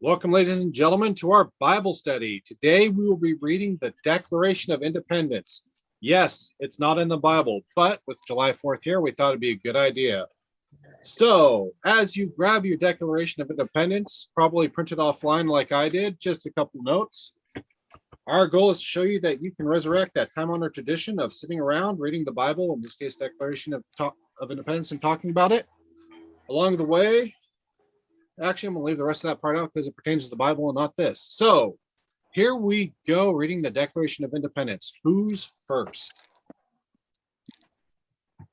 Welcome, ladies and gentlemen, to our Bible study. Today we will be reading the Declaration of Independence. Yes, it's not in the Bible, but with July 4th here, we thought it'd be a good idea. So, as you grab your Declaration of Independence, probably printed offline like I did, just a couple notes. Our goal is to show you that you can resurrect that time-honored tradition of sitting around reading the Bible, in this case, Declaration of Independence, and talking about it. Along the way, actually, I'm going to leave the rest of that part out because it pertains to the Bible and not this. So here we go, reading the Declaration of Independence. Who's first?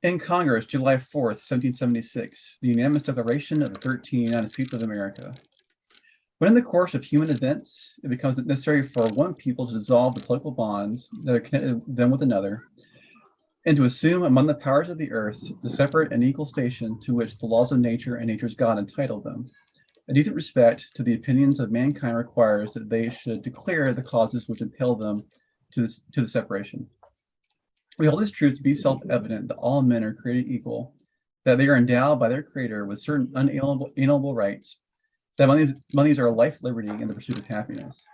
In Congress, July 4th, 1776, the unanimous declaration of the 13 United States of America. When in the course of human events, it becomes necessary for one people to dissolve the political bonds that are connected them with another, and to assume among the powers of the earth the separate and equal station to which the laws of nature and nature's God entitle them. A decent respect to the opinions of mankind requires that they should declare the causes which impel them to the separation. We hold this truth to be self-evident that all men are created equal, that they are endowed by their Creator with certain unalienable rights, that among these are life, liberty, and the pursuit of happiness.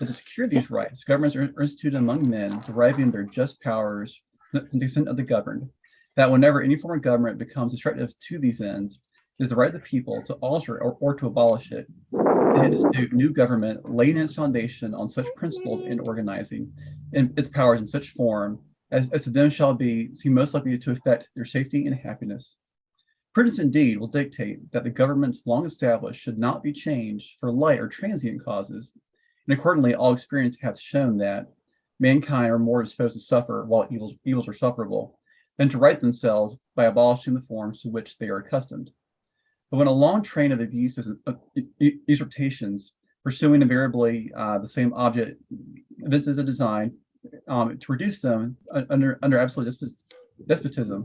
That to secure these rights, governments are instituted among men, deriving their just powers from the consent of the governed, that whenever any form of government becomes destructive to these ends, it is the right of the people to alter or to abolish it, and to institute new government, laying its foundation on such principles and organizing its powers in such form as to them shall seem most likely to affect their safety and happiness. Prudence indeed will dictate that the governments long established should not be changed for light or transient causes, and accordingly all experience hath shown that mankind are more disposed to suffer while evils are sufferable, than to right themselves by abolishing the forms to which they are accustomed. But when a long train of abuses and usurpations, pursuing invariably the same object, evinces a design to reduce them under absolute despotism,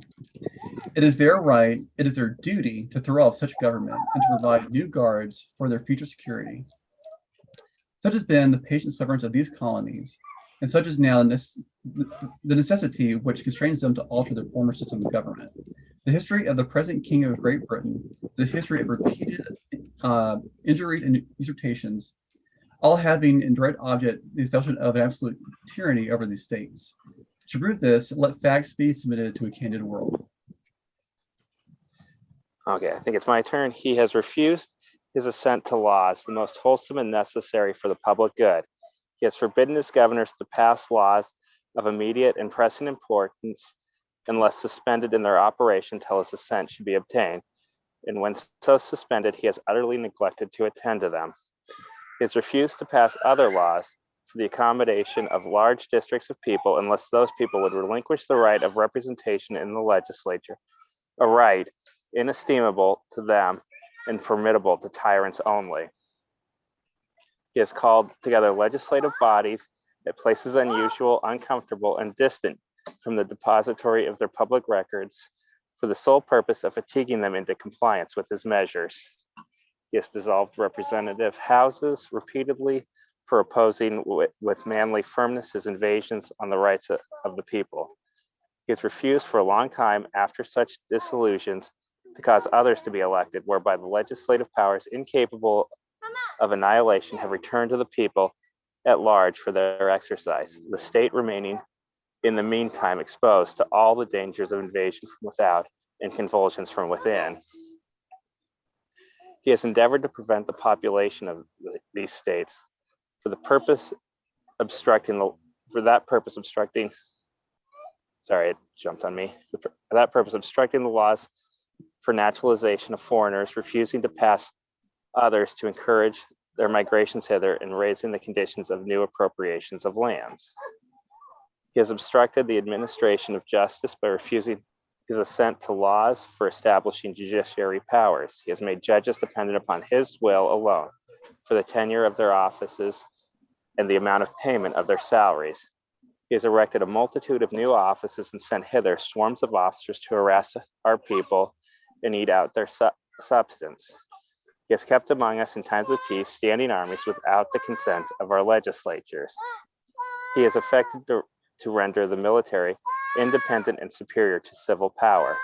it is their right, it is their duty to throw off such government and to provide new guards for their future security. Such has been the patient sufferance of these colonies, and such is now the necessity which constrains them to alter their former system of government. The history of the present King of Great Britain, the history of repeated injuries and usurpations, all having in direct object the establishment of an absolute tyranny over these states. To prove this, let facts be submitted to a candid world. Okay, I think it's my turn. He has refused his assent to laws, the most wholesome and necessary for the public good. He has forbidden his governors to pass laws of immediate and pressing importance unless suspended in their operation till his assent should be obtained. And when so suspended, he has utterly neglected to attend to them. He has refused to pass other laws for the accommodation of large districts of people unless those people would relinquish the right of representation in the legislature, a right inestimable to them and formidable to tyrants only. He has called together legislative bodies at places unusual, uncomfortable, and distant from the depository of their public records for the sole purpose of fatiguing them into compliance with his measures. He has dissolved representative houses repeatedly for opposing with manly firmness his invasions on the rights of the people. He has refused for a long time after such dissolutions to cause others to be elected, whereby the legislative powers incapable of annihilation have returned to the people at large for their exercise, the state remaining in the meantime exposed to all the dangers of invasion from without and convulsions from within. He has endeavored to prevent the population of these states for that purpose obstructing the laws for naturalization of foreigners, refusing to pass others to encourage their migrations hither and raising the conditions of new appropriations of lands. He has obstructed the administration of justice by refusing his assent to laws for establishing judiciary powers. He has made judges dependent upon his will alone for the tenure of their offices and the amount of payment of their salaries. He has erected a multitude of new offices and sent hither swarms of officers to harass our people and eat out their substance. He has kept among us in times of peace standing armies without the consent of our legislatures. He has affected to render the military independent and superior to civil power.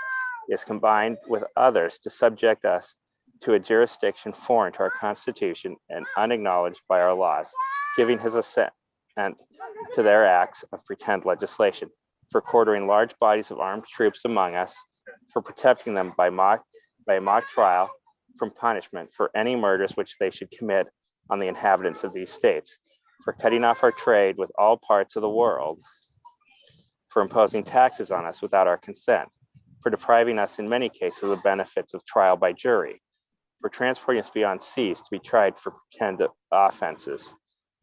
He has combined with others to subject us to a jurisdiction foreign to our Constitution and unacknowledged by our laws, giving his assent to their acts of pretend legislation, for quartering large bodies of armed troops among us, for protecting them by mock trial from punishment for any murders which they should commit on the inhabitants of these states, for cutting off our trade with all parts of the world, for imposing taxes on us without our consent, for depriving us in many cases of the benefits of trial by jury, for transporting us beyond seas to be tried for pretend offenses,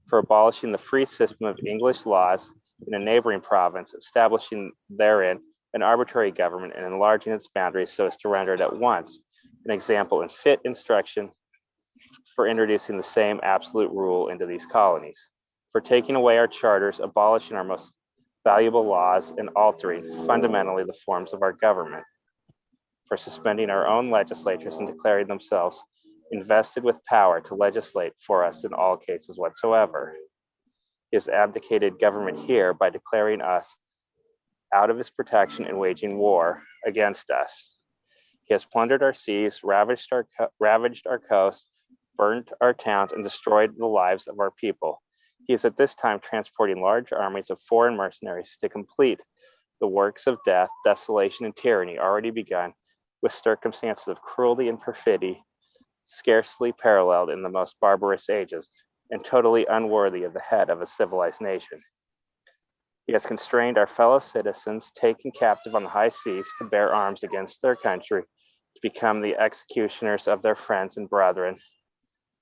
for abolishing the free system of English laws in a neighboring province, establishing therein an arbitrary government and enlarging its boundaries so as to render it at once an example and fit instruction for introducing the same absolute rule into these colonies, for taking away our charters, abolishing our most valuable laws, and altering fundamentally the forms of our government, for suspending our own legislatures and declaring themselves invested with power to legislate for us in all cases whatsoever. He has abdicated government here by declaring us out of his protection and waging war against us. He has plundered our seas, ravaged our coasts, burnt our towns, and destroyed the lives of our people. He is at this time transporting large armies of foreign mercenaries to complete the works of death, desolation, and tyranny already begun with circumstances of cruelty and perfidy scarcely paralleled in the most barbarous ages and totally unworthy of the head of a civilized nation. He has constrained our fellow citizens taken captive on the high seas to bear arms against their country, to become the executioners of their friends and brethren,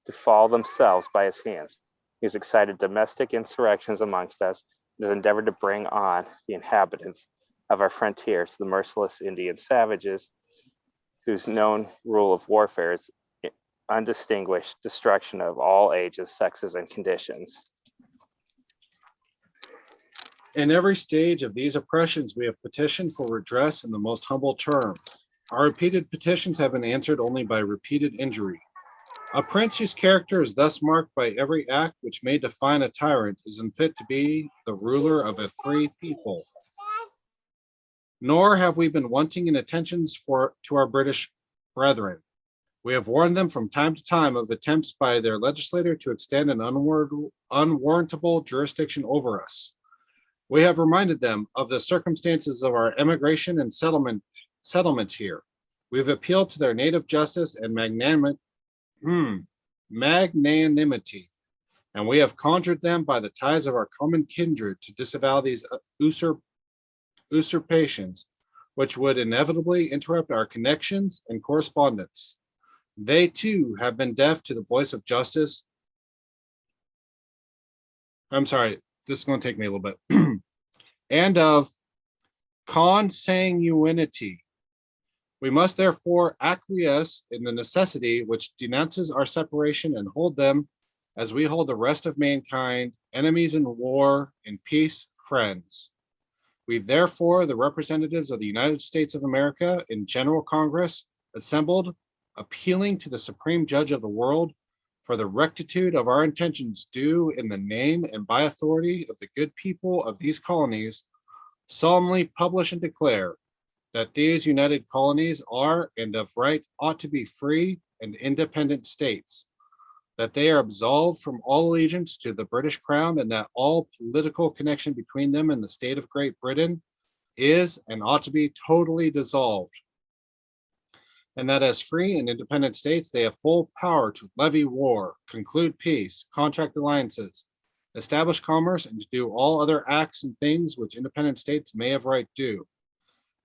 to fall themselves by his hands. He has excited domestic insurrections amongst us and has endeavored to bring on the inhabitants of our frontiers, the merciless Indian savages, whose known rule of warfare is undistinguished destruction of all ages, sexes, and conditions. In every stage of these oppressions, we have petitioned for redress in the most humble terms. Our repeated petitions have been answered only by repeated injury. A prince whose character is thus marked by every act which may define a tyrant is unfit to be the ruler of a free people. Nor have we been wanting in attentions to our British brethren. We have warned them from time to time of attempts by their legislator to extend an unwarrantable jurisdiction over us. We have reminded them of the circumstances of our emigration and settlements here. We have appealed to their native justice and magnanimity, and we have conjured them by the ties of our common kindred to disavow these usurpations, which would inevitably interrupt our connections and correspondence. They too have been deaf to the voice of justice. I'm sorry, this is going to take me a little bit. And of consanguinity. We must therefore acquiesce in the necessity which denounces our separation and hold them, as we hold the rest of mankind, enemies in war, in peace, friends. We therefore, the representatives of the United States of America in General Congress, assembled, appealing to the Supreme Judge of the world for the rectitude of our intentions due in the name and by authority of the good people of these colonies, solemnly publish and declare that these united colonies are and of right ought to be free and independent states, that they are absolved from all allegiance to the British Crown, and that all political connection between them and the state of Great Britain is and ought to be totally dissolved, and that as free and independent states, they have full power to levy war, conclude peace, contract alliances, establish commerce, and to do all other acts and things which independent states may have right do.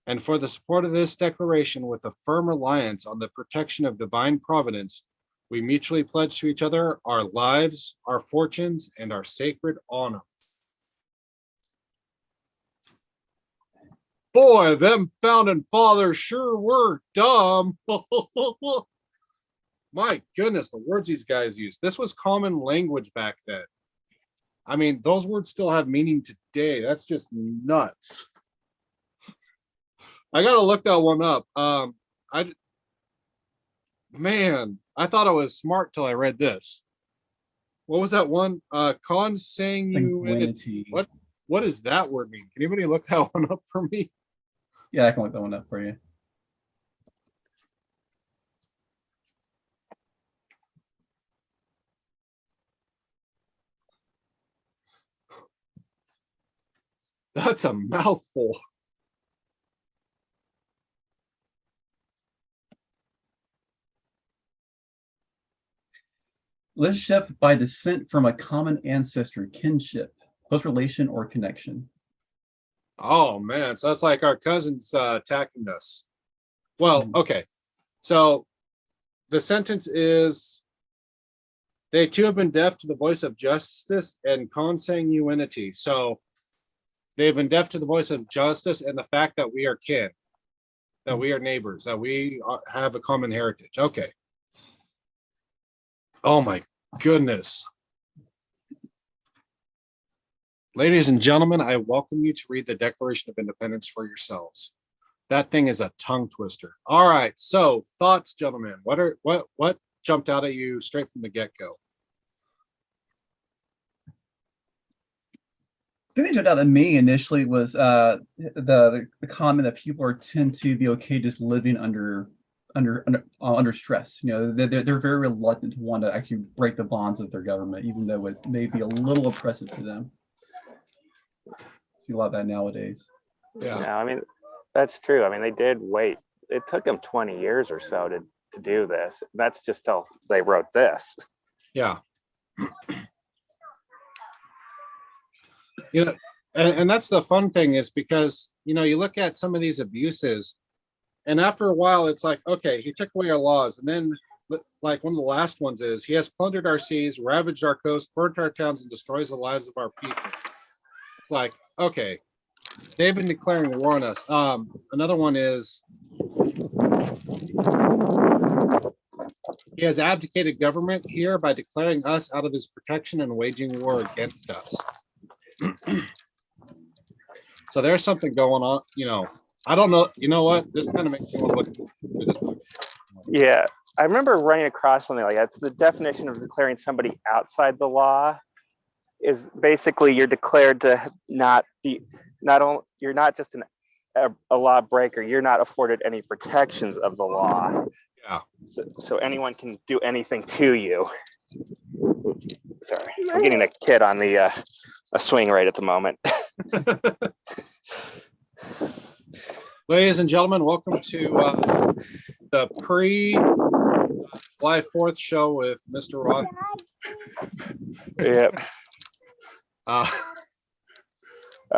And for the support of this declaration, with a firm reliance on the protection of divine providence, we mutually pledge to each other our lives, our fortunes, and our sacred honor. Boy, them founding fathers sure were dumb. My goodness, the words these guys used. This was common language back then. I mean, those words still have meaning today. That's just nuts. I gotta look that one up. I thought I was smart till I read this. What was that one? Consanguinity. What does that word mean? Can anybody look that one up for me? Yeah, I can look that one up for you. That's a mouthful. Relationship by descent from a common ancestor, kinship, close relation or connection. Oh man, so that's like our cousins attacking us. Well, okay. So the sentence is, they too have been deaf to the voice of justice and consanguinity. So they've been deaf to the voice of justice and the fact that we are kin, that we are neighbors, that we have a common heritage. Okay. Oh my goodness. Ladies and gentlemen, I welcome you to read the Declaration of Independence for yourselves. That thing is a tongue twister. All right. So thoughts, gentlemen, what jumped out at you straight from the get-go? The thing that jumped out at me initially was the comment that people tend to be okay just living under stress. You know, they're very reluctant to want to actually break the bonds of their government, even though it may be a little oppressive to them. See a lot of that nowadays. Yeah. I mean, that's true. I mean, they did wait. It took them 20 years or so to do this. That's just till they wrote this. Yeah. You know, and that's the fun thing, is because, you know, you look at some of these abuses, and after a while it's like, okay, he took away our laws, and then like one of the last ones is, he has plundered our seas, ravaged our coast, burnt our towns, and destroys the lives of our people. It's like, okay, they've been declaring war on us. Another one is, he has abdicated government here by declaring us out of his protection and waging war against us. So there's something going on, you know. I don't know. You know what? This kind of makes me want to look through this book. Yeah, I remember running across something like that. It's the definition of declaring somebody outside the law is basically you're declared to not be, you're not just a law breaker, you're not afforded any protections of the law. Yeah. So anyone can do anything to you. Oops, sorry, I'm getting a kid on the a swing right at the moment. Ladies and gentlemen, welcome to the pre-July 4th show with Mr. Roth. Yep.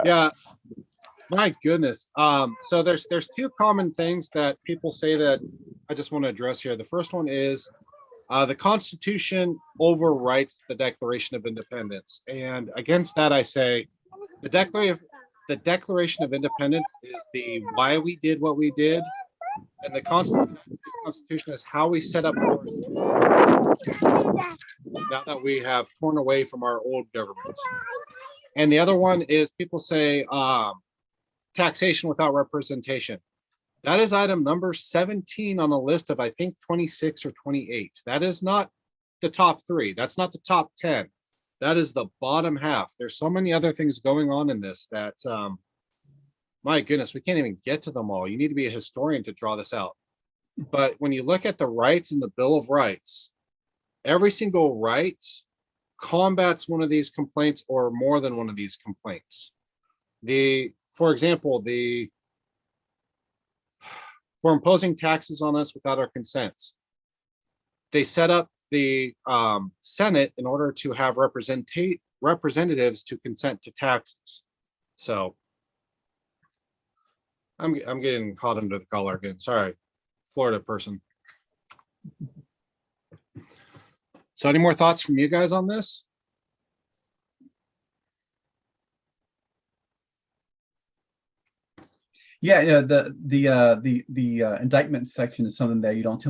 Yeah, my goodness. So there's two common things that people say that I just want to address here. The first one is the Constitution overwrites the Declaration of Independence, and against that I say the Declaration of Independence is the why we did what we did, and the Constitution is how we set up ours now that we have torn away from our old governments. And the other one is, people say taxation without representation. That is item number 17 on a list of, I think, 26 or 28. That is not the top 3. That's not the top 10. That is the bottom half. There's so many other things going on in this that, my goodness, we can't even get to them all. You need to be a historian to draw this out. But when you look at the rights in the Bill of Rights, every single right combats one of these complaints or more than one of these complaints. For example, for imposing taxes on us without our consents. They set up the Senate in order to have representatives to consent to taxes. So I'm getting caught under the collar again. Sorry, Florida person. So any more thoughts from you guys on this? Yeah, the indictment section is something that you don't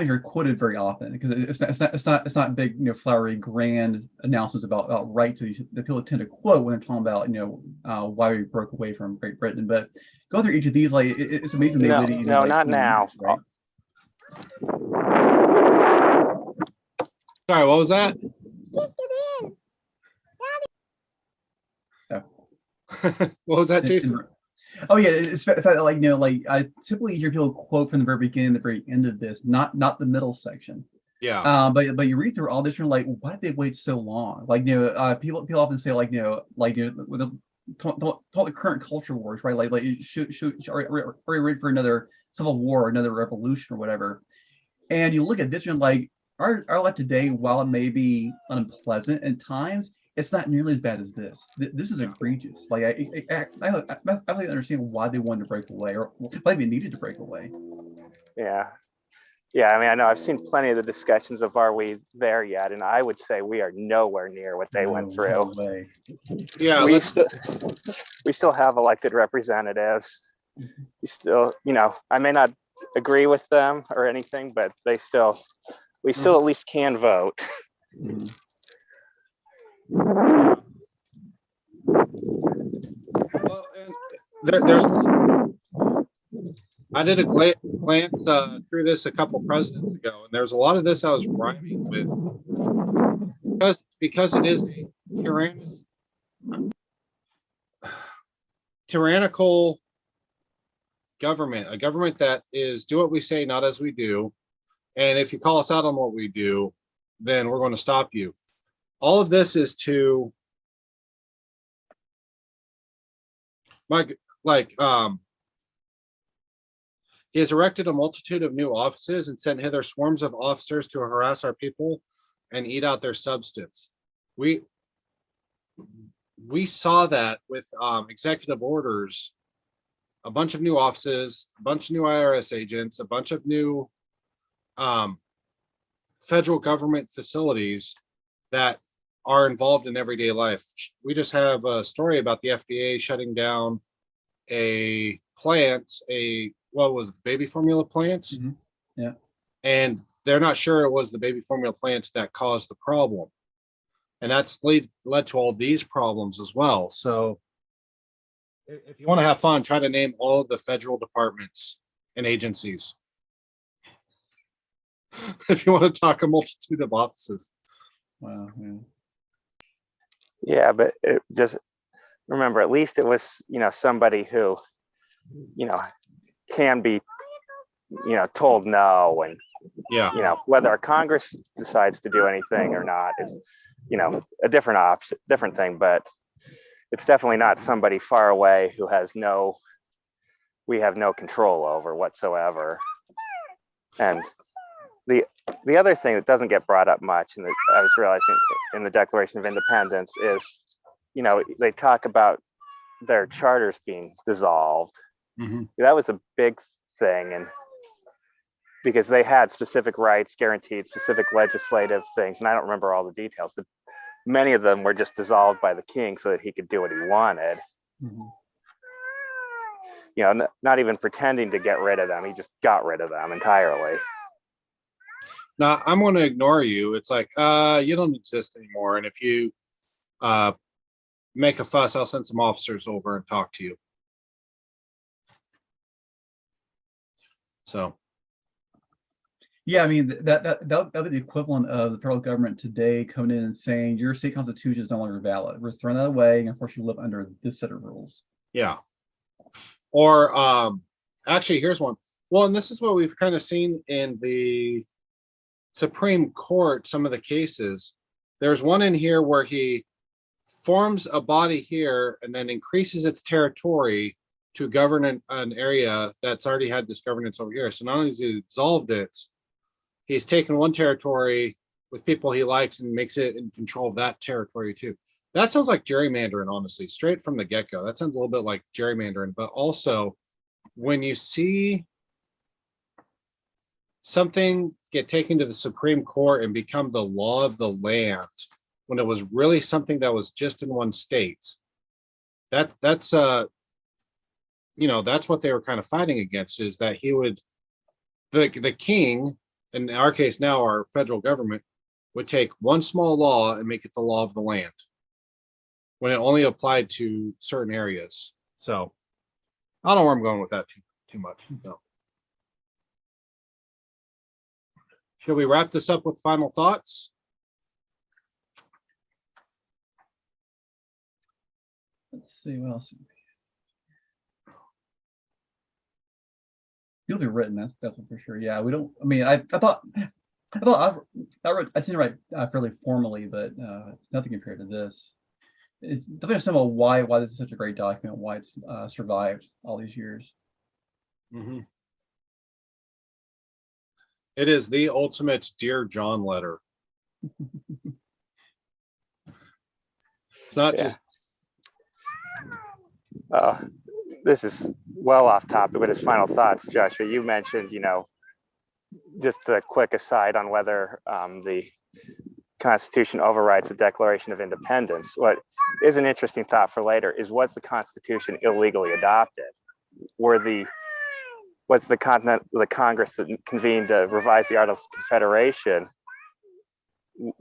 hear quoted very often, because it's not big, you know, flowery grand announcements about rights that people tend to quote when they're talking about, you know, why we broke away from Great Britain. But going through each of these, like it's amazing they waited even like not 20 now. years, right? Sorry, what was that? Yeah. What was that, Jason? Oh yeah, it's like, you know, like I typically hear people quote from the very beginning, the very end of this, not the middle section. Yeah. But you read through all this, you're like, why did they wait so long? Like, you know, people often say, like, you know, with the current culture wars, right? Like are you ready for another civil war, another revolution, or whatever? And you look at this, and you're like, our life today, while it may be unpleasant at times, it's not nearly as bad as this. This is egregious. Like I really understand why they wanted to break away, or why they needed to break away. Yeah. Yeah, I mean, I know I've seen plenty of the discussions of are we there yet, and I would say we are nowhere near what they went through. No way. Yeah, We still have elected representatives. We still, I may not agree with them or anything, but we still at least can vote. Mhm. well, and there's. I did a glance through this a couple presidents ago, and there's a lot of this I was rhyming with because it is a tyrannical government, a government that is do what we say, not as we do. And if you call us out on what we do, then we're going to stop you. All of this is to he has erected a multitude of new offices and sent hither swarms of officers to harass our people and eat out their substance. We saw that with executive orders, a bunch of new offices, a bunch of new IRS agents, a bunch of new federal government facilities that are involved in everyday life. We just have a story about the FDA shutting down a plant, what was it, baby formula plant? Mm-hmm. Yeah. And they're not sure it was the baby formula plant that caused the problem. And that's led to all these problems as well. So if you want to have fun, try to name all of the federal departments and agencies. If you want to talk a multitude of offices. Wow. Yeah. Yeah, but just remember, at least it was, somebody who, can be, told no, and whether a Congress decides to do anything or not is, a different thing. But it's definitely not somebody far away who we have no control over whatsoever. And the other thing that doesn't get brought up much, and that I was realizing in the Declaration of Independence, is, they talk about their charters being dissolved. Mm-hmm. That was a big thing, and because they had specific rights guaranteed, specific legislative things, and I don't remember all the details, but many of them were just dissolved by the king so that he could do what he wanted. Mm-hmm. Not even pretending to get rid of them. He just got rid of them entirely. Now I'm going to ignore you. It's like, you don't exist anymore. And if you make a fuss, I'll send some officers over and talk to you. So. Yeah, I mean that would be the equivalent of the federal government today coming in and saying your state constitution is no longer valid. We're throwing that away and force you to live under this set of rules. Yeah. Or actually, here's one. Well, and this is what we've kind of seen in the Supreme Court, some of the cases. There's one in here where he forms a body here and then increases its territory to govern an area that's already had this governance over here. So not only has he dissolved it, he's taken one territory with people he likes and makes it in control of that territory too. That sounds like gerrymandering, honestly, straight from the get-go. That sounds a little bit like gerrymandering, but also when you see something get taken to the Supreme Court and become the law of the land, when it was really something that was just in one state, that's that's what they were kind of fighting against, is that he would, the king, in our case now our federal government, would take one small law and make it the law of the land when it only applied to certain areas. So I don't know where I'm going with that too much. No. Shall we wrap this up with final thoughts? Let's see what else. You'll be written. That's for sure. Yeah, we don't. I mean, I thought I tend to write fairly formally, but it's nothing compared to this. it's definitely understandable why this is such a great document, why it's survived all these years. Mhm. It is the ultimate Dear John letter. It's not Yeah. just This is well off topic, but his final thoughts, Joshua, you mentioned, just a quick aside on whether the Constitution overrides the Declaration of Independence. What is an interesting thought for later is, was the Constitution illegally adopted? Was the Congress that convened to revise the Articles of Confederation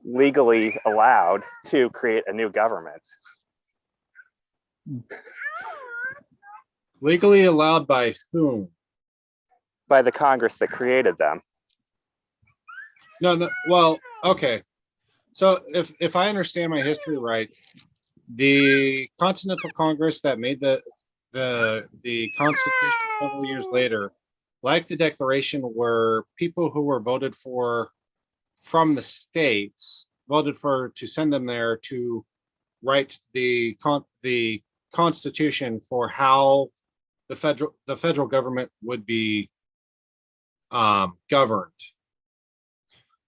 legally allowed to create a new government? legally allowed by whom? By the Congress that created them. No. Well, okay. So if I understand my history right, the Continental Congress that made the Constitution several years later, like the Declaration, were people who were voted for from the states, voted for to send them there to write the Constitution for how the federal government would be governed.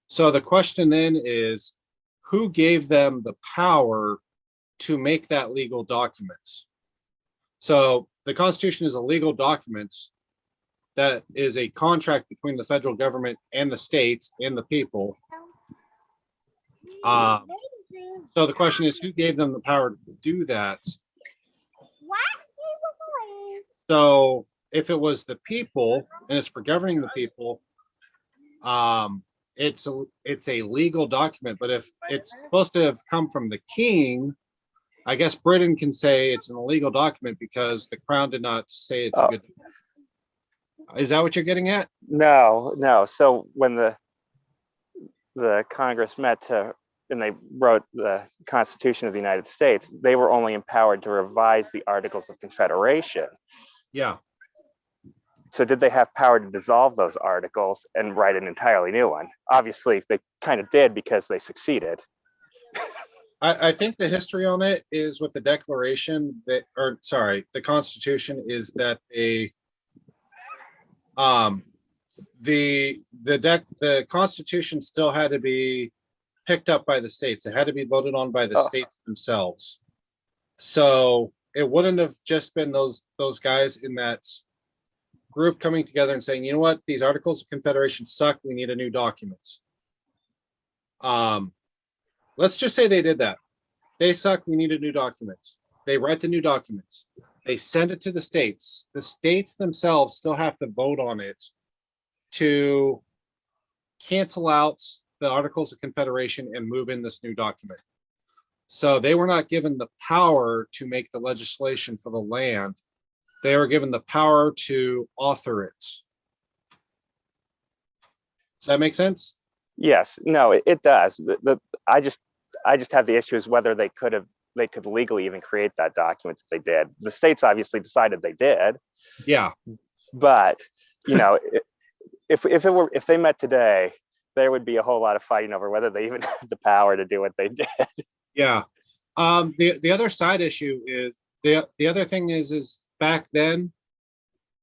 So the question then is, who gave them the power to make that legal document? So the Constitution is a legal document that is a contract between the federal government and the states and the people. So the question is, who gave them the power to do that? So if it was the people and it's for governing the people, it's a legal document. But if it's supposed to have come from the king, I guess Britain can say it's an illegal document because the crown did not say it's a good. Is that what you're getting at? No. So when the Congress met and they wrote the Constitution of the United States, they were only empowered to revise the Articles of Confederation. Yeah. So did they have power to dissolve those articles and write an entirely new one? Obviously, they kind of did because they succeeded. I think the history on it is with the Declaration that, or sorry, the Constitution is that the Constitution still had to be picked up by the states. It had to be voted on by the states themselves. So it wouldn't have just been those guys in that group coming together and saying, you know what, these Articles of Confederation suck. We need a new document. Let's just say they did that. They suck. We need a new document. They write the new documents. They send it to the states. The states themselves still have to vote on it to cancel out the Articles of Confederation and move in this new document. So they were not given the power to make the legislation for the land. They were given the power to author it. Does that make sense? Yes, no, it does. I just have the issue is whether they could legally even create that document that they did. The states obviously decided they did. Yeah. But if they met today, there would be a whole lot of fighting over whether they even had the power to do what they did. Yeah. The other side issue is the other thing is back then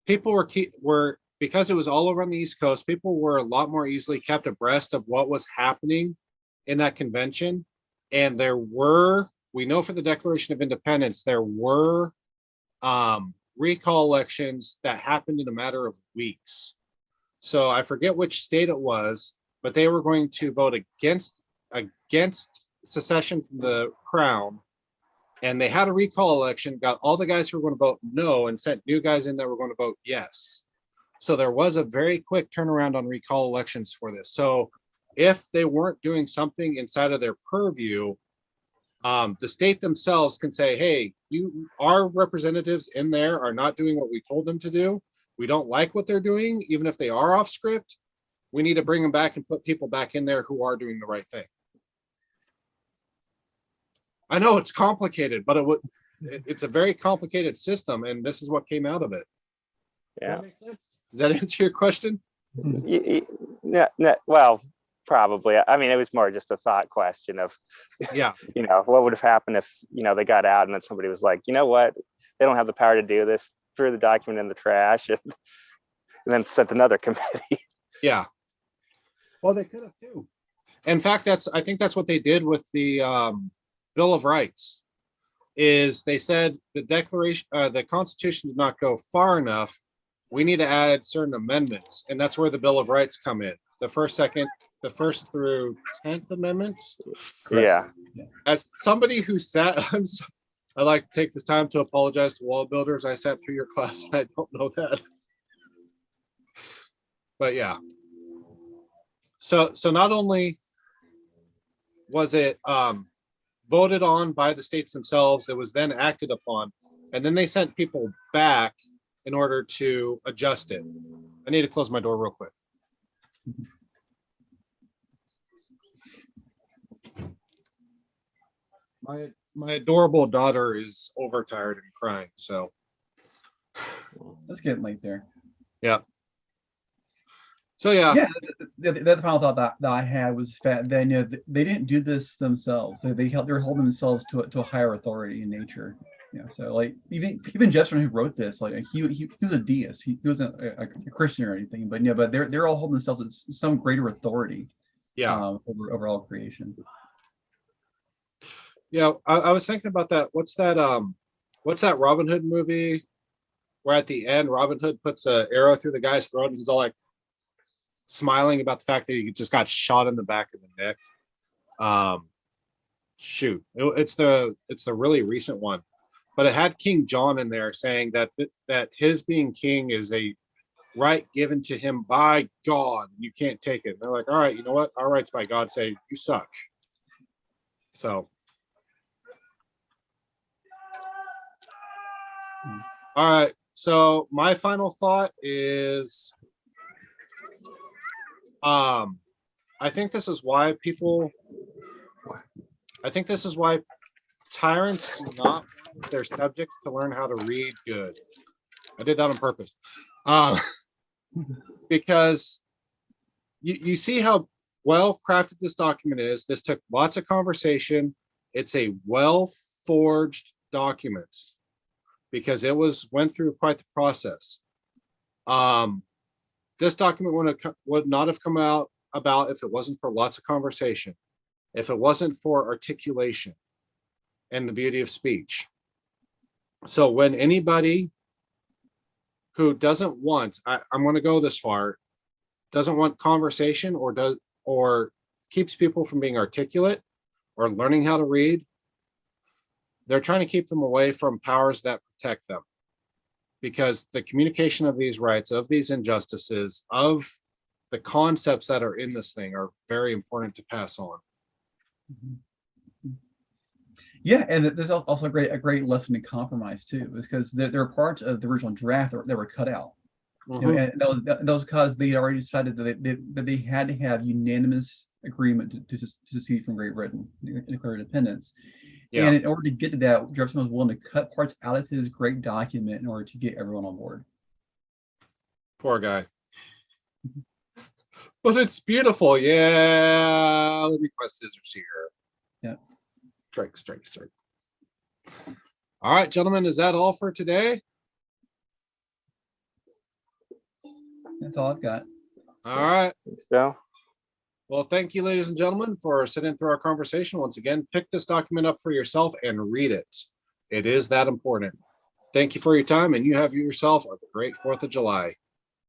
people were because it was all over on the East Coast, people were a lot more easily kept abreast of what was happening in that convention. And we know for the Declaration of Independence, there were recall elections that happened in a matter of weeks. So I forget which state it was, but they were going to vote against secession from the crown. And they had a recall election, got all the guys who were going to vote no, and sent new guys in that were going to vote yes. So there was a very quick turnaround on recall elections for this. So if they weren't doing something inside of their purview, the state themselves can say, hey, our representatives in there are not doing what we told them to do. We don't like what they're doing, even if they are off script. We need to bring them back and put people back in there who are doing the right thing. I know it's complicated, but it's a very complicated system, and this is what came out of it. Yeah. Does that answer your question? Well, Probably. I mean, it was more just a thought question of, Yeah. What would have happened if, they got out and then somebody was like, you know what, they don't have the power to do this, threw the document in the trash, and then sent another committee. Yeah. Well, they could have too. In fact, I think that's what they did with the Bill of Rights. Is they said the Constitution did not go far enough. We need to add certain amendments, and that's where the Bill of Rights come in. The first through 10th amendments. Yeah. As somebody who sat, I like to take this time to apologize to wall builders. I sat through your class, and I don't know that. But yeah. So not only was it voted on by the states themselves, it was then acted upon, and then they sent people back in order to adjust it. I need to close my door real quick. My adorable daughter is overtired and crying, so Let's get late there. yeah. So yeah. The final thought that I had was that they didn't do this themselves. They were holding themselves to a higher authority in nature. So like even Jefferson, who wrote this, like he was a deist. He wasn't a Christian or anything, but but they're all holding themselves to some greater authority. Over all creation. Yeah, I was thinking about that. What's that Robin Hood movie where at the end Robin Hood puts an arrow through the guy's throat and he's all like smiling about the fact that he just got shot in the back of the neck. It's the really recent one, but it had King John in there saying that his being king is a right given to him by God. You can't take it. And they're like, all right, you know what? Our rights by God say you suck. So, all right. So my final thought is, I think this is why tyrants do not want their subjects to learn how to read good. I did that on purpose. Because you see how well crafted this document is. This took lots of conversation. It's a well forged document because it went through quite the process. This document would not have come out about if it wasn't for lots of conversation, if it wasn't for articulation and the beauty of speech. So when anybody who doesn't want, I'm going to go this far, doesn't want conversation or keeps people from being articulate or learning how to read, they're trying to keep them away from powers that protect them. Because the communication of these rights, of these injustices, of the concepts that are in this thing are very important to pass on. Yeah, and there's also a great lesson in compromise too, because there are parts of the original draft that were cut out. Mm-hmm. And that was because they already decided that they had to have unanimous agreement to secede from Great Britain and declare independence. Yeah. And in order to get to that, Jefferson was willing to cut parts out of his great document in order to get everyone on board. Poor guy. But it's beautiful. Yeah. Let me get my scissors here. Yeah. Strike. All right, gentlemen, is that all for today? That's all I've got. All right. So, well, thank you, ladies and gentlemen, for sitting through our conversation. Once again, pick this document up for yourself and read it. It is that important. Thank you for your time, and you have yourself a great 4th of July.